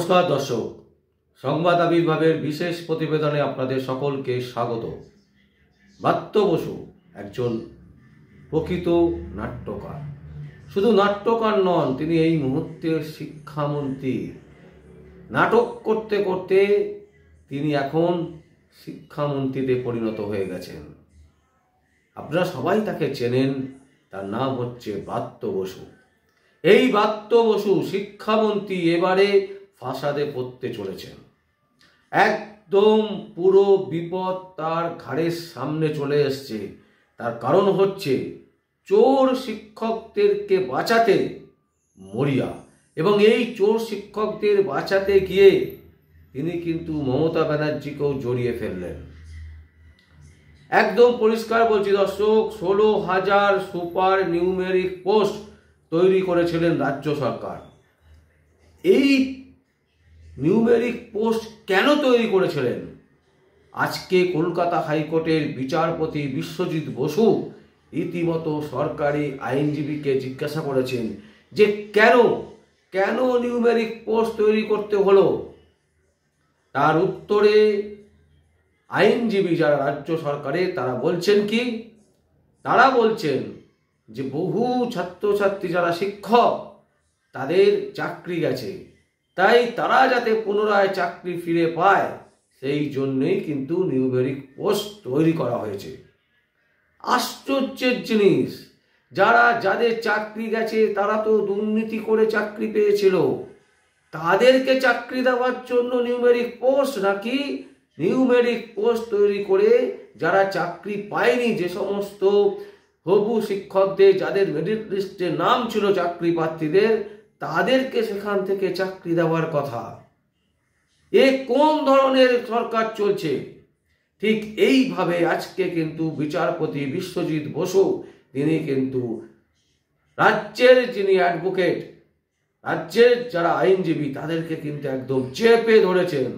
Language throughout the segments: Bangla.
নমস্কার দর্শক, সংবাদ আবির্ভাবের বিশেষ প্রতিবেদনে আপনাদের সকলকে স্বাগত। ব্রাত্য বসু একজন প্রকৃত নাট্যকার। শুধু নাট্যকার নন, তিনি এই মুহূর্তে শিক্ষামন্ত্রী। নাটক করতে করতে তিনি এখন শিক্ষামন্ত্রীতে পরিণত হয়ে গেছেন। আপনারা সবাই তাকে চেনেন, তার নাম হচ্ছে ব্রাত্য বসু। এই ব্রাত্য বসু শিক্ষামন্ত্রী এবারে ফাসাদে পড়তে চলেছেন। একদম পুরো বিপদ তার ঘাড়ের সামনে চলে এসছে। তার কারণ হচ্ছে চোর শিক্ষকদেরকে বাঁচাতে মরিয়া, এবং এই চোর শিক্ষকদের বাঁচাতে গিয়ে তিনি কিন্তু মমতা ব্যানার্জিকেও জড়িয়ে ফেললেন। একদম পরিষ্কার বলছি দর্শক, 16,000 সুপার নিউমেরিক পোস্ট তৈরি করেছিলেন রাজ্য সরকার। এই নিউমেরিক পোস্ট কেন তৈরি করেছিলেন? আজকে কলকাতা হাইকোর্টের বিচারপতি বিশ্বজিৎ বসু রীতিমতো সরকারি আইনজীবীকে জিজ্ঞাসা করেছেন যে কেন নিউমেরিক পোস্ট তৈরি করতে হলো। তার উত্তরে আইনজীবী যারা রাজ্য সরকারে তারা বলছেন কি? তারা বলছেন যে বহু ছাত্রছাত্রী যারা শিক্ষক তাদের চাকরি গেছে, তাই তারা যাতে পুনরায় চাকরি ফিরে পায় সেই জন্যই কিন্তু নিউমেরিক পোস্ট তৈরি করা হয়েছে। আশ্চর্যের জিনিস, যাদের চাকরি গেছে তারা তো দুর্নীতি করে চাকরি পেয়েছিল, তাদেরকে চাকরি দেওয়ার জন্য নিউমেরিক পোস্ট, নাকি নিউমেরিক পোস্ট তৈরি করে যারা চাকরি পায়নি, যে সমস্ত হবু শিক্ষকদের যাদের মেরিট লিস্টে নাম ছিল চাকরি প্রার্থীদের, তাদেরকে সেখান থেকে চাকরি দেওয়ার কথা। এ কোন ধরনের সরকার চলছে? ঠিক এইভাবে আজকে কিন্তু বিচারপতি বিশ্বজিৎ বসু তিনি কিন্তু রাজ্যের যিনি অ্যাডভোকেট, রাজ্যের যারা আইনজীবী তাদেরকে কিন্তু একদম চেপে ধরেছেন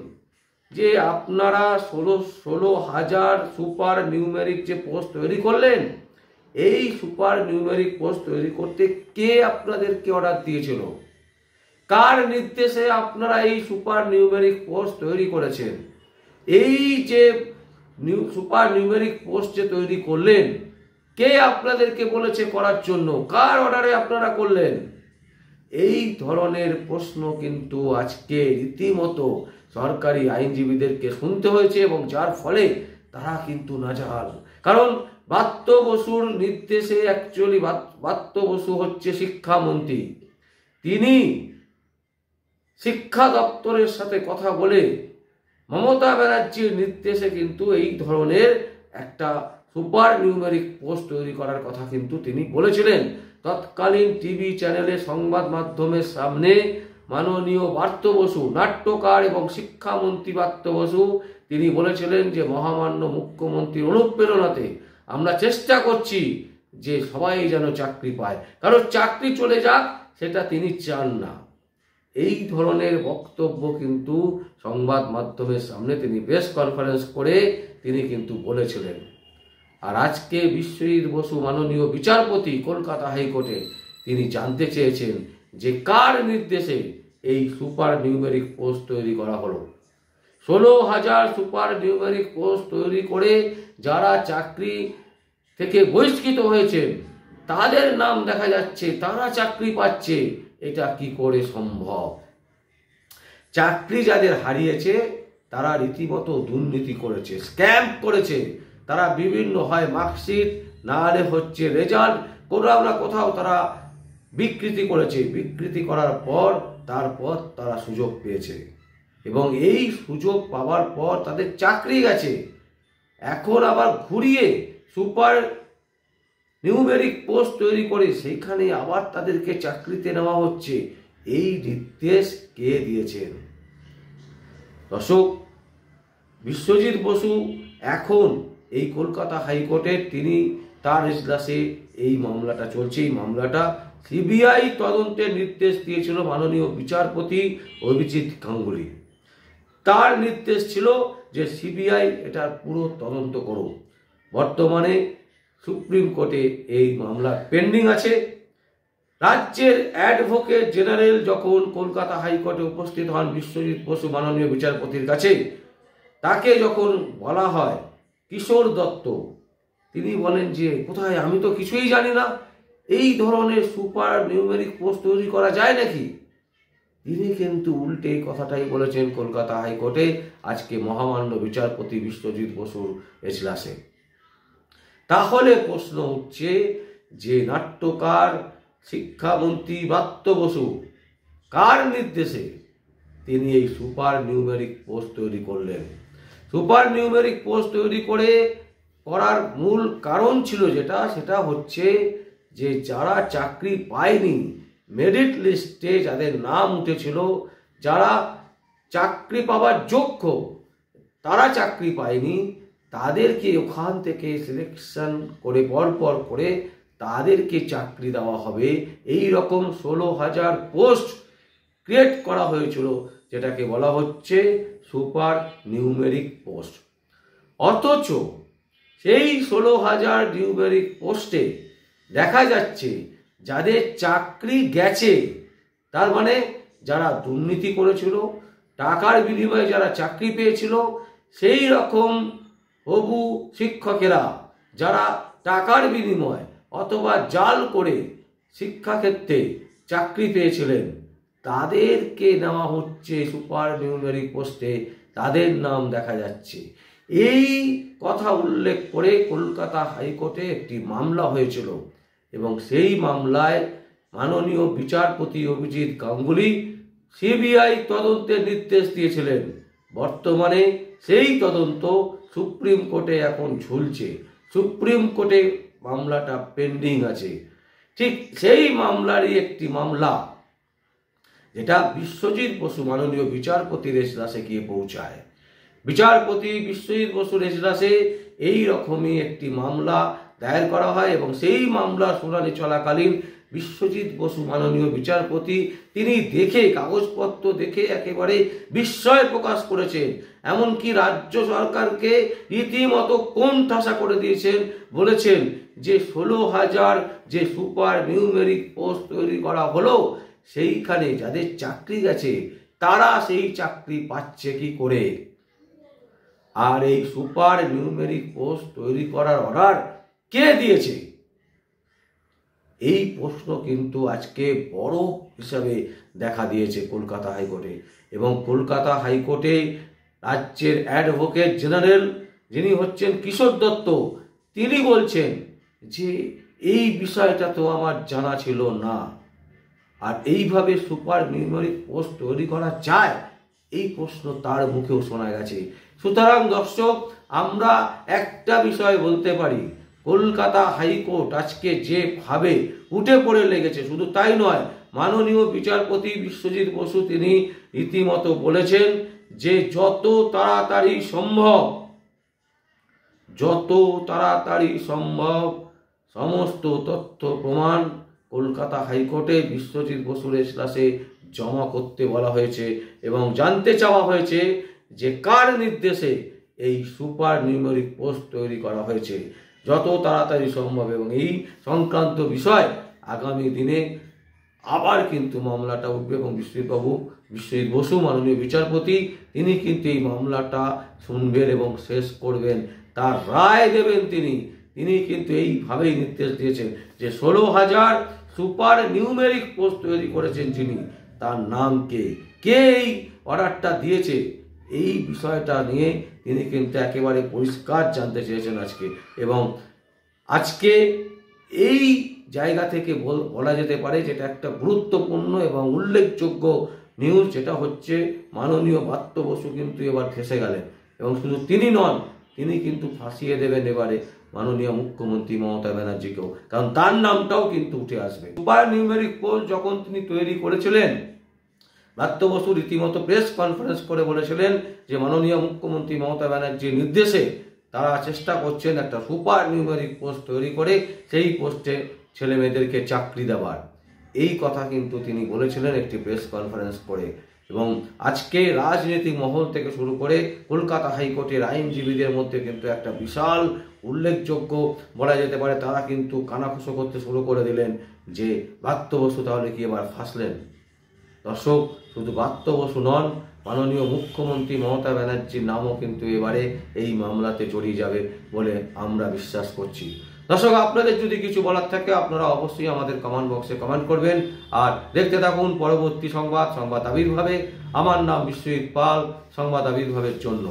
যে আপনারা 16,000 সুপার নিউমেরিক যে পোস্ট তৈরি করলেন, এই সুপার নিউমেরিক পোস্ট তৈরি করতে কে আপনাদেরকে অর্ডার দিয়েছিল? কার নির্দেশে আপনারা এই সুপার নিউমেরিক পোস্ট তৈরি করেছেন? এই যে সুপার নিউমেরিক পোস্ট যে তৈরি করলেন, কে আপনাদেরকে বলেছে করার জন্য? কার অর্ডারে আপনারা করলেন? এই ধরনের প্রশ্ন কিন্তু আজকে রীতিমতো সরকারি আইনজীবীদেরকে শুনতে হয়েছে, এবং যার ফলে তারা কিন্তু নাজেহাল। কারণ ব্রাত্য বসুর নির্দেশে, অ্যাকচুয়ালি ব্রাত্য বসু হচ্ছে শিক্ষামন্ত্রী, তিনি শিক্ষা দপ্তরের সাথে কথা বলে মমতা ব্যানার্জির নির্দেশে কিন্তু এই ধরনের একটা সুপার নিউমেরিক পোস্ট তৈরি করার কথা কিন্তু তিনি বলেছিলেন। তৎকালীন টিভি চ্যানেলে সংবাদ মাধ্যমের সামনে মাননীয় ব্রাত্য বসু, নাট্যকার এবং শিক্ষামন্ত্রী ব্রাত্য বসু, তিনি বলেছিলেন যে মহামান্য মুখ্যমন্ত্রীর অনুপ্রেরণাতে আমরা চেষ্টা করছি যে সবাই যেন চাকরি পায়, কারণ চাকরি চলে যাক সেটা তিনি চান না। এই ধরনের বক্তব্য কিন্তু সংবাদ মাধ্যমের সামনে তিনি প্রেস কনফারেন্স করে তিনি কিন্তু বলেছিলেন। আর আজকে বিশ্বজিৎ বসু মাননীয় বিচারপতি কলকাতা হাইকোর্টে তিনি জানতে চেয়েছেন যে কার নির্দেশে এই সুপার নিউমেরিক পোস্ট তৈরি করা হলো। 16,000 সুপার নিউমেরিক পোস্ট তৈরি করে যারা চাকরি থেকে বহিষ্কৃত হয়েছে তাদের নাম দেখা যাচ্ছে, তারা চাকরি পাচ্ছে। এটা কি করে সম্ভব? চাকরি যাদের হারিয়েছে তারা রীতিমতো দুর্নীতি করেছে, স্ক্যাম করেছে। তারা বিভিন্ন হয় মার্কশিট, না হলে হচ্ছে রেজাল্ট, কোথাও না কোথাও তারা বিকৃতি করেছে। বিকৃতি করার পর তারপর তারা সুযোগ পেয়েছে, এবং এই সুযোগ পাওয়ার পর তাদের চাকরি গেছে। এখন আবার ঘুরিয়ে সুপার নিউমেরিক পোস্ট তৈরি করে সেইখানে আবার তাদেরকে চাকরিতে নেওয়া হচ্ছে। এই নির্দেশ কে দিয়েছেন? দর্শক, বিশ্বজিৎ বসু এখন এই কলকাতা হাইকোর্টের তিনি তার এজলাসে এই মামলাটা চলছে। এই মামলাটা সিবিআই তদন্তের নির্দেশ দিয়েছিল মাননীয় বিচারপতি অভিজিৎ গাঙ্গুলি। তার নির্দেশ ছিল যে সিবিআই এটার পুরো তদন্ত করুক। বর্তমানে সুপ্রিম কোর্টে এই মামলা পেন্ডিং আছে। রাজ্যের অ্যাডভোকেট জেনারেল যখন কলকাতা হাইকোর্টে উপস্থিত হন বিশ্বজিৎ বসু মাননীয় বিচারপতির কাছে, তাকে যখন বলা হয় কিশোর দত্ত, তিনি বলেন যে কোথায়, আমি তো কিছুই জানি না, এই ধরনের সুপার নিউমেরিক পোস্ট তৈরি করা যায় নাকি? তিনি কিন্তু উল্টে এই কথাটাই বলেছেন কলকাতা হাইকোর্টে আজকে মহামান্য বিচারপতি বিশ্বজিৎ বসুর এজলাসে। তাহলে প্রশ্ন উঠছে যে নাট্যকার শিক্ষামন্ত্রী ব্রাত্য বসু কার নির্দেশে তিনি এই সুপার নিউমেরিক পোস্ট তৈরি করলেন? সুপার নিউমেরিক পোস্ট তৈরি করার মূল কারণ ছিল সেটা হচ্ছে যে যারা চাকরি পায়নি, মেরিট লিস্টে যাদের নাম উঠেছিল, যারা চাকরি পাওয়ার যোগ্য তারা চাকরি পায়নি, তাদেরকে ওখান থেকে সিলেকশন করে পরপর করে তাদেরকে চাকরি দেওয়া হবে। এই রকম 16,000 পোস্ট ক্রিয়েট করা হয়েছিল, যেটাকে বলা হচ্ছে সুপার নিউমেরিক পোস্ট। অথচ সেই 16,000 নিউমেরিক পোস্টে দেখা যাচ্ছে যাদের চাকরি গেছে, তার মানে যারা দুর্নীতি করেছিল, টাকার বিনিময়ে যারা চাকরি পেয়েছিল, সেই রকম হবু শিক্ষকেরা যারা টাকার বিনিময় অথবা জাল করে শিক্ষাক্ষেত্রে চাকরি পেয়েছিলেন, তাদেরকে নেওয়া হচ্ছে সুপার নিউমেরিক পোস্টে, তাদের নাম দেখা যাচ্ছে। এই কথা উল্লেখ করে কলকাতা হাইকোর্টে একটি মামলা হয়েছিল এবং সেই মামলায় মাননীয় বিচারপতি অভিজিৎ গাঙ্গুলি সিবিআই তদন্তের নির্দেশ দিয়েছিলেন। বর্তমানে সেই তদন্ত সুপ্রিম কোর্টে এখন ঝুলছে, সুপ্রিম কোর্টে মামলাটা পেন্ডিং আছে। ঠিক সেই মামলারই একটি মামলা যেটা বিশ্বজিৎ বসু মাননীয় বিচারপতির এজলাসে গিয়ে পৌঁছায়। বিচারপতি বিশ্বজিৎ বসুর এজলাসে এই রকমই একটি মামলা দায়ের করা হয় এবং সেই মামলা শুনানি চলাকালীন বিশ্বজিৎ বসু মাননীয় বিচারপতি তিনি কাগজপত্র দেখে একেবারে বিস্ময় প্রকাশ করেছেন। এমনকি রাজ্য সরকারকে রীতিমতো কোণ ঠাসা করে দিয়েছেন, বলেছেন যে 16,000 যে সুপার নিউমেরিক পোস্ট তৈরি করা হলো, সেইখানে যাদের চাকরি গেছে তারা সেই চাকরি পাচ্ছে কি করে? আর এই সুপার নিউমেরিক পোস্ট তৈরি করার অর্ডার কে দিয়েছে? এই প্রশ্ন কিন্তু আজকে বড় হিসাবে দেখা দিয়েছে কলকাতা হাইকোর্টে। এবং কলকাতা হাইকোর্টে রাজ্যের অ্যাডভোকেট জেনারেল যিনি হচ্ছেন কিশোর দত্ত, তিনি বলছেন যে এই বিষয়টা তো আমার জানা ছিল না, আর এইভাবে সুপার নিউমেরিক পোস্ট তৈরি করা যায়, এই প্রশ্ন তার মুখেও শোনা গেছে। সুতরাং দর্শক, আমরা একটা বিষয় বলতে পারি, কলকাতা হাইকোর্ট আজকে যেভাবে উঠে পড়ে লেগেছে, শুধু তাই নয়, মাননীয় বিচারপতি বিশ্বজিৎ বসু তিনি রীতিমতো বলেছেন যে যত তাড়াতাড়ি সম্ভব সমস্ত তথ্য প্রমাণ কলকাতা হাইকোর্টে বিশ্বজিৎ বসুর এজলাসে জমা করতে বলা হয়েছে এবং জানতে চাওয়া হয়েছে যে কার নির্দেশে এই সুপার নিউমেরিক পোস্ট তৈরি করা হয়েছে, যত তাড়াতাড়ি সম্ভব। এবং এই সংক্রান্ত বিষয় আগামী দিনে আবার কিন্তু মামলাটা উঠবে এবং বিশ্বজিৎ বসু মাননীয় বিচারপতি তিনি কিন্তু এই মামলাটা শুনবেন এবং শেষ করবেন, তার রায় দেবেন। তিনি কিন্তু এইভাবেই নির্দেশ দিয়েছেন যে 16,000 সুপার নিউমেরিক পোস্ট তৈরি করেছেন যিনি, তার নাম কে এই অর্ডারটা দিয়েছে, এই বিষয়টা নিয়ে তিনি কিন্তু একেবারে পরিষ্কার জানতে চেয়েছেন আজকে। এবং আজকে এই জায়গা থেকে বলা যেতে পারে যেটা একটা গুরুত্বপূর্ণ এবং উল্লেখযোগ্য নিউজ, যেটা হচ্ছে মাননীয় ব্রাত্য বসু কিন্তু এবার ফেঁসে গেলেন এবং শুধু তিনি নন, তিনি কিন্তু ফাঁসিয়ে দেবেন এবারে মাননীয় মুখ্যমন্ত্রী মমতা ব্যানার্জিকেও, কারণ তার নামটাও কিন্তু উঠে আসবে। সুপার নিউমেরিক পোস্ট যখন তিনি তৈরি করেছিলেন, ব্রাত্য বসু রীতিমতো প্রেস কনফারেন্স করে বলেছিলেন যে মাননীয় মুখ্যমন্ত্রী মমতা ব্যানার্জির নির্দেশে তারা চেষ্টা করছেন একটা সুপার নিউমেরিক পোস্ট তৈরি করে সেই পোস্টে ছেলে মেয়েদেরকে চাকরি দেওয়ার। এই কথা কিন্তু তিনি বলেছিলেন একটি প্রেস কনফারেন্স করে এবং আজকে রাজনৈতিক মহল থেকে শুরু করে কলকাতা হাইকোর্টের আইনজীবীদের মধ্যে কিন্তু একটা বিশাল উল্লেখযোগ্য বলা যেতে পারে, তারা কিন্তু কানাঘুষো করতে শুরু করে দিলেন যে ব্রাত্য বসু তাহলে কি এবার ফাঁসলেন। দর্শক, শুধু ব্রাত্য বসু নন, মাননীয় মুখ্যমন্ত্রী মমতা ব্যানার্জির নামও কিন্তু এবারে এই মামলাতে জড়িয়ে যাবে বলে আমরা বিশ্বাস করছি। দর্শক, আপনাদের যদি কিছু বলার থাকে আপনারা অবশ্যই আমাদের কমেন্ট বক্সে কমেন্ট করবেন। আর দেখতে থাকুন পরবর্তী সংবাদ আবির্ভাবে। আমার নাম বিশ্বজিৎ পাল, সংবাদ আবির্ভাবের জন্য।